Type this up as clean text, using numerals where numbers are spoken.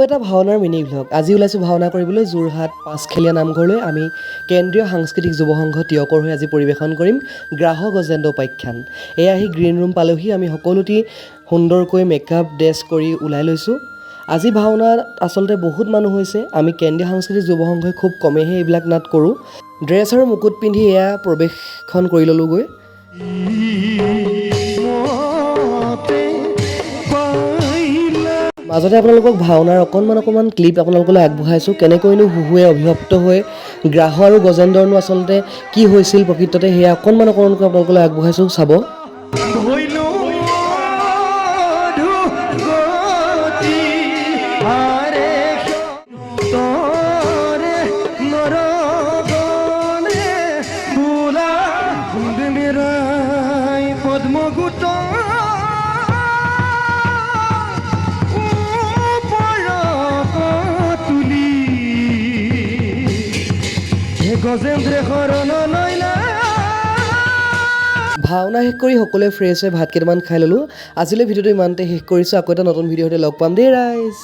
এটা ভাওনাৰ mini vlog আজি ওলাইছোঁ ভাওনা কৰিবলৈ যোৰহাট পাঁচখেলীয়া নামঘৰলৈ আমি কেন্দ্ৰীয় সাংস্কৃতিক যুৱ সংঘ তিয়কৰ হৈ আজি পৰিৱেশন কৰিম গ্ৰাহ গজেন্দ্ৰ উপাখ্যান এয়া আহি গ্ৰীণ ৰুম পালোহি আমি সকলোটি সুন্দৰকৈ মেকআপ ড্ৰেছ কৰি ওলাই লৈছোঁ আজি ভাওনাত আচলতে বহুত মানুহ হৈছে আমি কেন্দ্ৰীয় সাংস্কৃতিক যুৱ সংঘই খুব কমেহে এইবিলাক নাট কৰোঁ ড্ৰেছ আৰু মুকুট পিন্ধি এয়া প্ৰৱেশখন কৰি ল'লোগৈ মাজতে আপোনালোকক ভাওনাৰ অকণমান ক্লিপ আপোনালোকলৈ আগবঢ়াইছোঁ কেনেকৈনো হুহুৱে অভিভপ্ত হৈ গ্ৰাহ আৰু গজেন্দ্ৰনো আচলতে কি হৈছিল প্ৰকৃততে সেয়া অকণমানকৈ আপোনালোকলৈ আগবঢ়াইছোঁ চাব ভাওনা শেষ কৰি সকলোৱে ফ্ৰেছ হৈ ভাত কেইটামান খাই ল'লোঁ আজিলৈ ভিডিঅ'টো ইমানতে শেষ কৰিছোঁ আকৌ এটা নতুন ভিডিঅ'তে লগ পাম দেই ৰাইজ